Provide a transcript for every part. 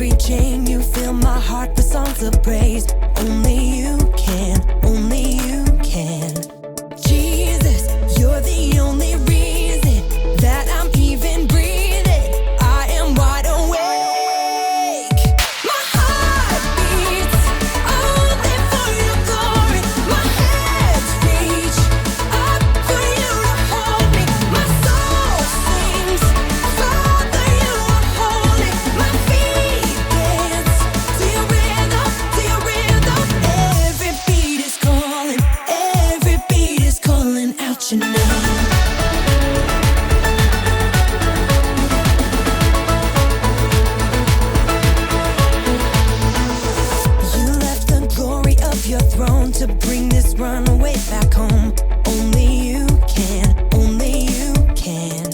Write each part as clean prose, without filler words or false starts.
every chain. You fill my heart with songs of praise. Only you can, only you can. Jesus, you're the only reason that I'm even breathing. I am wide awake. My heart beats only for your glory. My hands reach up for you to hold me. My soul sings, Father, you are holy. My feet dance to your rhythm, to your rhythm. Every beat is calling out your name. You left the glory of your throne to bring this runaway back home. Only you can, only you can.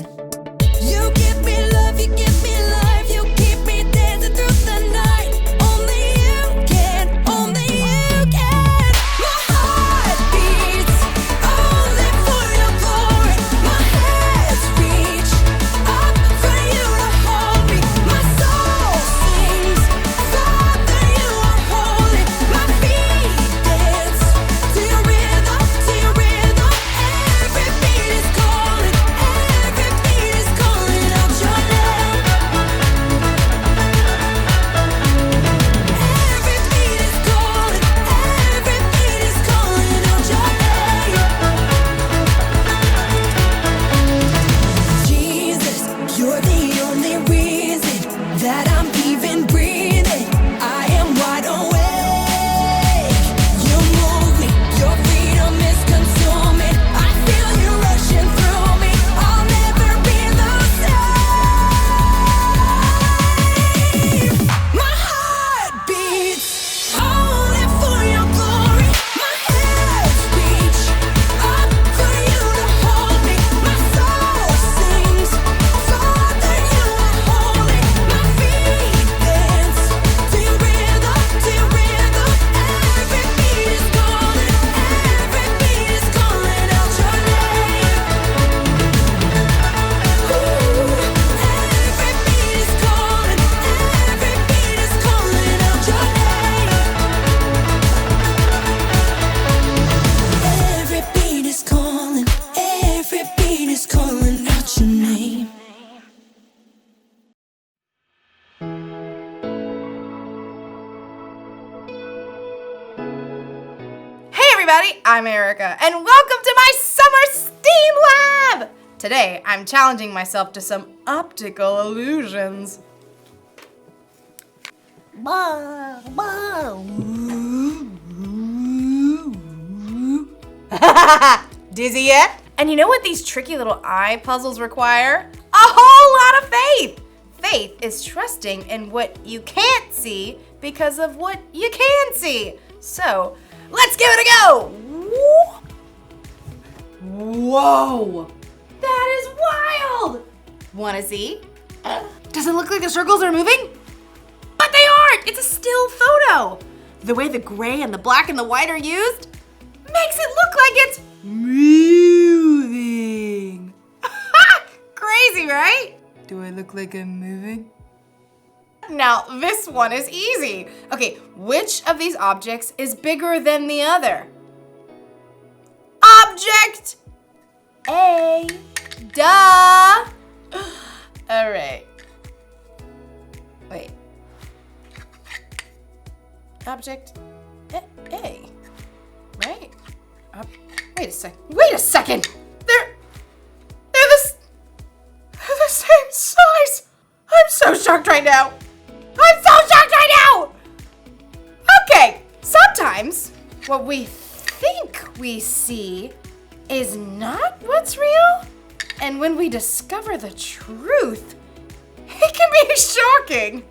You give me love, you give me life, you keep me dancing through the night. Only you can, only you can. My heart beats only for your glory. My hands reach up for you to hold me. My soul sings, Father, you are holy. My feet dance to your rhythm, to your rhythm. Every beat is calling out your name. Every beat is calling out your name. Jesus, you're the only reason that I'm even breathing. I am wide awake. You move me, your freedom is consuming. I feel you rushing through me. I'll never be the same. My heart beats only for your glory. My hands reach up for you to hold me. My soul sings, Father, you are holy. My feet dance to your rhythm, to your rhythm. Every beat is calling out your name. Ooh, every beat is calling out your name. Every beat is calling out your name. Hey everybody, I'm Erica, and welcome to my Summer STEAM Lab! Today, I'm challenging myself to some optical illusions. Dizzy yet? And you know what these tricky little eye puzzles require? A whole lot of faith! Faith is trusting in what you can't see because of what you can see. So, let's give it a go! Whoa! That is wild! Wanna see? Does it look like the circles are moving? But they aren't! It's a still photo! The way the gray and the black and the white are used makes it look like it's moving. Crazy, right? Do I look like I'm moving? Now, this one is easy. Okay, which of these objects is bigger than the other? Object A. Duh. All right. Wait. Object A. Right? Wait a second. They're the same size. I'm so shocked right now. Okay, sometimes what we think we see is not what's real. And when we discover the truth, it can be shocking.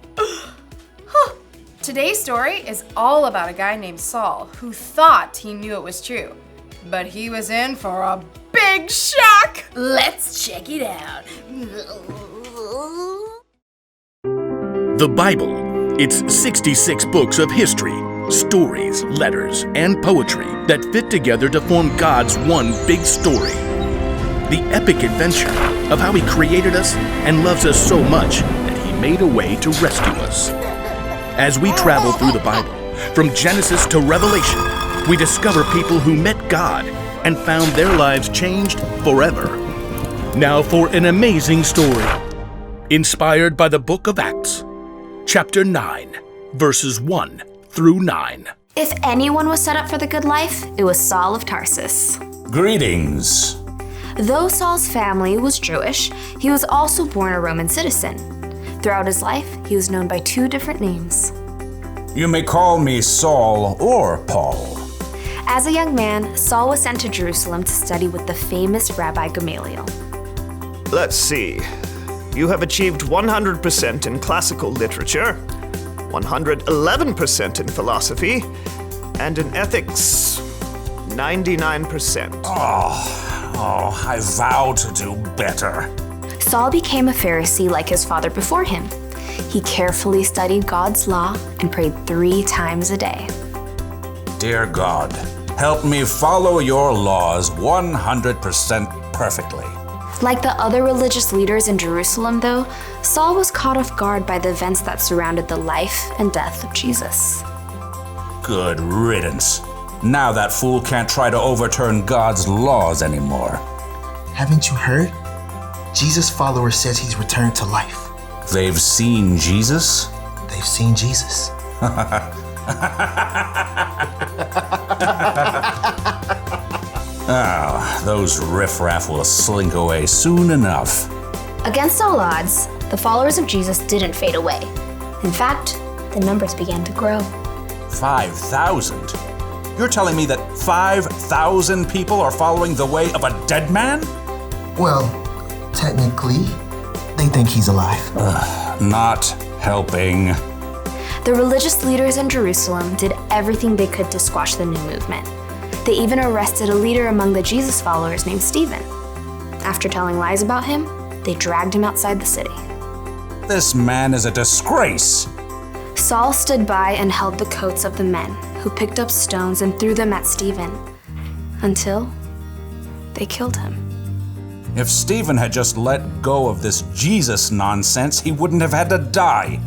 Today's story is all about a guy named Saul who thought he knew it was true, but he was in for a big shock. Let's check it out. The Bible. It's 66 books of history, stories, letters, and poetry that fit together to form God's one big story. The epic adventure of how He created us and loves us so much that He made a way to rescue us. As we travel through the Bible, from Genesis to Revelation, we discover people who met God and found their lives changed forever. Now for an amazing story, inspired by the book of Acts, chapter 9, verses 1 through 9. If anyone was set up for the good life, it was Saul of Tarsus. Greetings. Though Saul's family was Jewish, he was also born a Roman citizen. Throughout his life, he was known by 2 different names. You may call me Saul or Paul. As a young man, Saul was sent to Jerusalem to study with the famous Rabbi Gamaliel. Let's see. You have achieved 100% in classical literature, 111% in philosophy, and in ethics, 99%. I vow to do better. Saul became a Pharisee like his father before him. He carefully studied God's law and prayed 3 times a day. Dear God, help me follow your laws 100% perfectly. Like the other religious leaders in Jerusalem, though, Saul was caught off guard by the events that surrounded the life and death of Jesus. Good riddance. Now that fool can't try to overturn God's laws anymore. Haven't you heard? Jesus' follower says he's returned to life. They've seen Jesus? They've seen Jesus. Those riffraff will slink away soon enough. Against all odds, the followers of Jesus didn't fade away. In fact, the numbers began to grow. 5,000? You're telling me that 5,000 people are following the way of a dead man? Well, technically, they think he's alive. Not helping. The religious leaders in Jerusalem did everything they could to squash the new movement. They even arrested a leader among the Jesus followers named Stephen. After telling lies about him, they dragged him outside the city. This man is a disgrace. Saul stood by and held the coats of the men, who picked up stones and threw them at Stephen, until they killed him. If Stephen had just let go of this Jesus nonsense, he wouldn't have had to die.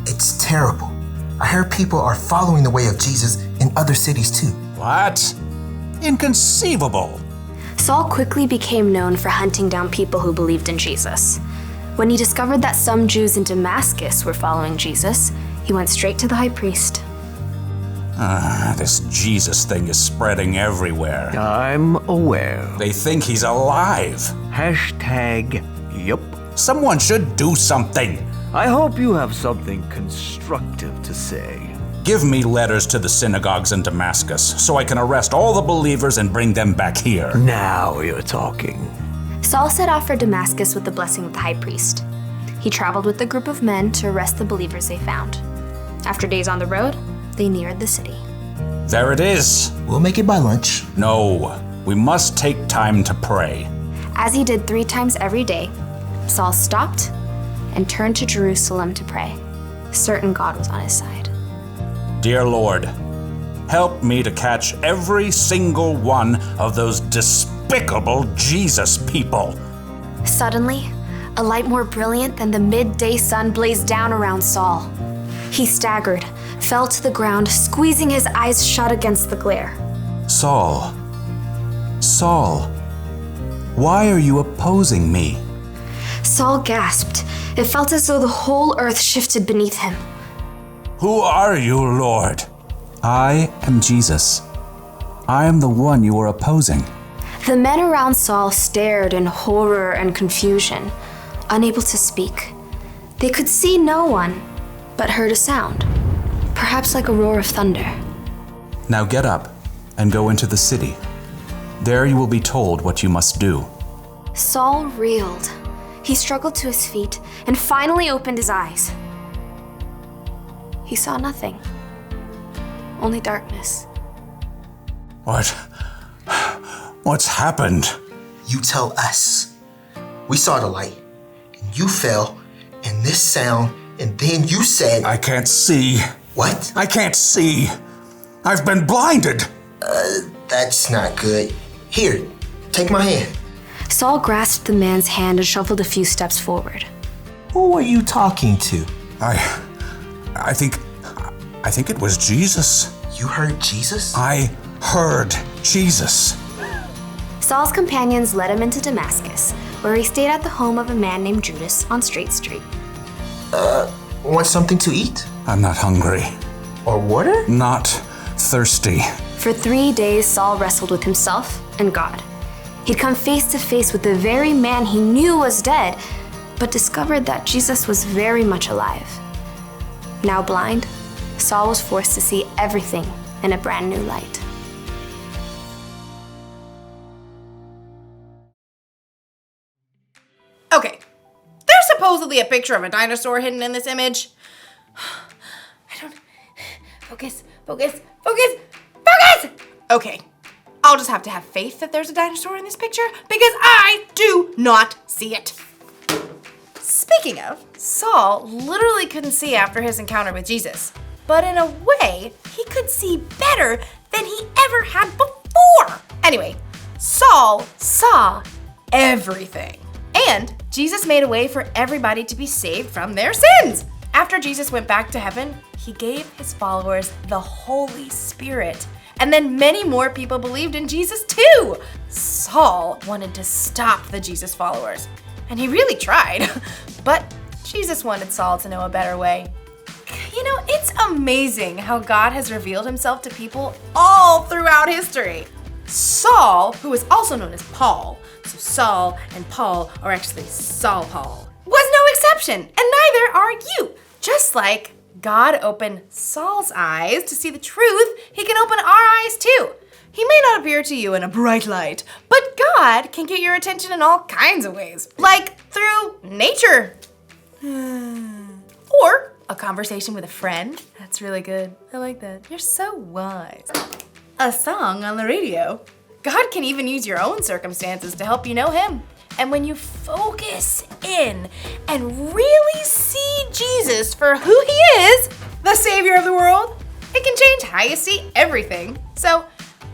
It's terrible. I heard people are following the way of Jesus in other cities too. What? Inconceivable. Saul quickly became known for hunting down people who believed in Jesus. When he discovered that some Jews in Damascus were following Jesus, he went straight to the high priest. This Jesus thing is spreading everywhere. I'm aware. They think he's alive. #yup. Someone should do something. I hope you have something constructive to say. Give me letters to the synagogues in Damascus so I can arrest all the believers and bring them back here. Now you're talking. Saul set off for Damascus with the blessing of the high priest. He traveled with a group of men to arrest the believers they found. After days on the road, they neared the city. There it is. We'll make it by lunch. No, we must take time to pray. As he did 3 times every day, Saul stopped and turned to Jerusalem to pray, certain God was on his side. Dear Lord, help me to catch every single one of those despicable Jesus people. Suddenly, a light more brilliant than the midday sun blazed down around Saul. He staggered, fell to the ground, squeezing his eyes shut against the glare. Saul, why are you opposing me? Saul gasped. It felt as though the whole earth shifted beneath him. Who are you, Lord? I am Jesus. I am the one you are opposing. The men around Saul stared in horror and confusion, unable to speak. They could see no one, but heard a sound, perhaps like a roar of thunder. Now get up and go into the city. There you will be told what you must do. Saul reeled. He struggled to his feet and finally opened his eyes. He saw nothing, only darkness. What's happened? You tell us. We saw the light, and you fell, and this sound, and then you said... I can't see. What? I can't see. I've been blinded. That's not good. Here, take my hand. Saul grasped the man's hand and shuffled a few steps forward. Who are you talking to? I think I think it was Jesus. You heard Jesus? I heard Jesus. Saul's companions led him into Damascus, where he stayed at the home of a man named Judas on Straight Street. Want something to eat? I'm not hungry. Or water? Not thirsty. For 3 days, Saul wrestled with himself and God. He'd come face to face with the very man he knew was dead, but discovered that Jesus was very much alive. Now blind, Saul was forced to see everything in a brand new light. Okay, there's supposedly a picture of a dinosaur hidden in this image. Focus. Okay, I'll just have to have faith that there's a dinosaur in this picture because I do not see it. Speaking of, Saul literally couldn't see after his encounter with Jesus, but in a way, he could see better than he ever had before. Anyway, Saul saw everything. And Jesus made a way for everybody to be saved from their sins. After Jesus went back to heaven, he gave his followers the Holy Spirit. And then many more people believed in Jesus too. Saul wanted to stop the Jesus followers, and he really tried. But Jesus wanted Saul to know a better way. You know, it's amazing how God has revealed himself to people all throughout history. Saul, who is also known as Paul, so Saul and Paul are actually Saul Paul, was no exception, and neither are you. Just like God opened Saul's eyes to see the truth, he can open our eyes too. He may not appear to you in a bright light, but God can get your attention in all kinds of ways, like through nature. Or a conversation with a friend. That's really good. I like that. You're so wise. A song on the radio. God can even use your own circumstances to help you know him. And when you focus in and really see Jesus for who he is, the Savior of the world, it can change how you see everything. So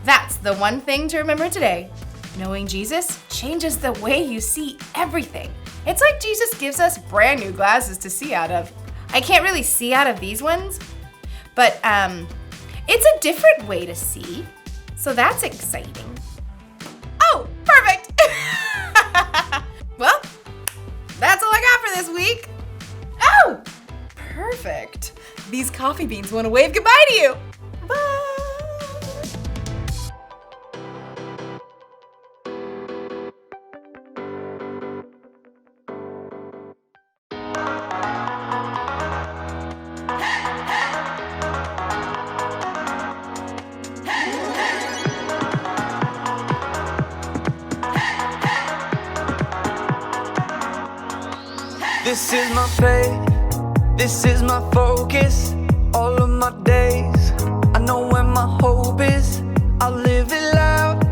that's the one thing to remember today. Knowing Jesus changes the way you see everything. It's like Jesus gives us brand new glasses to see out of. I can't really see out of these ones, but it's a different way to see. So that's exciting. Oh, perfect. Well, that's all I got for this week. Oh, perfect. These coffee beans want to wave goodbye to you. Bye. This is my faith, this is my focus, all of my days. I know where my hope is, I'll live it loud.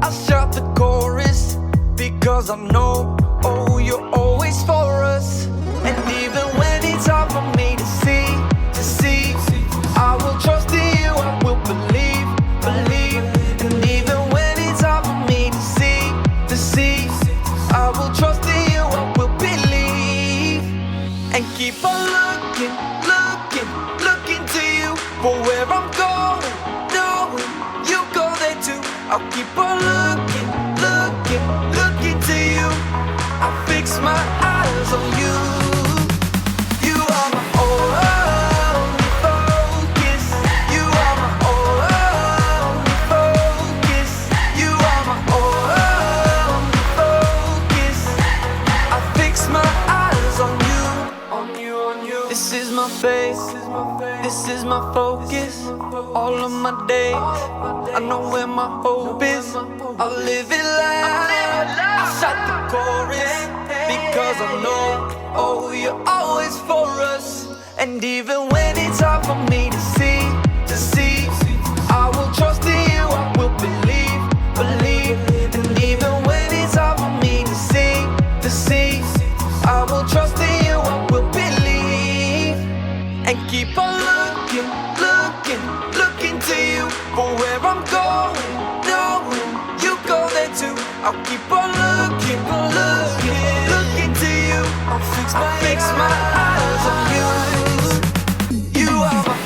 I'll shout the chorus, because I know, oh, you're always for us. And even when it's hard for me to see, I will trust in you, I will believe. And even when it's hard for me to see, I will trust in you, I will believe. And keep on looking to you for where I'm going, knowing you go there too. I'll keep on looking to you. I fix my eyes on you. You are my only focus. You are my only focus. You are my only focus. I fix my eyes on you. This is my faith, this is my focus, all of my days. I know where my hope is, I'll live it loud. I shout the chorus, because I know, oh, you're always for us. And even when it's hard for me to see, I will trust in you, I will believe. And even when it's hard for me to see, I will trust in you, I will believe. And keep on looking to you for where I'm going, knowing you go there too. I'll keep on looking to you. I'll fix my eyes on you. You are my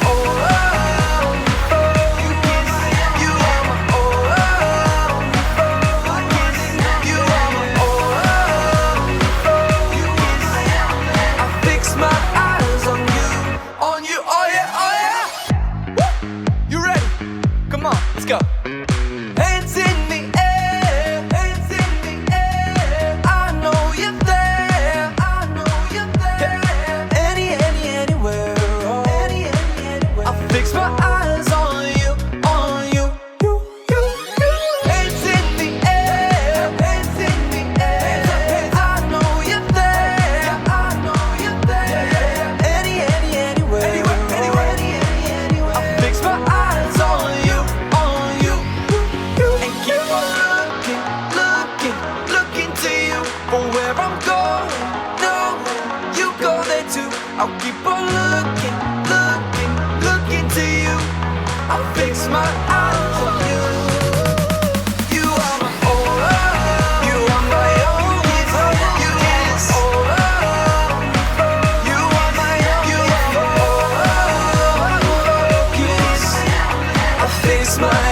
I fix my eyes on you. You are my you are my only focus. You are my only focus. I fix my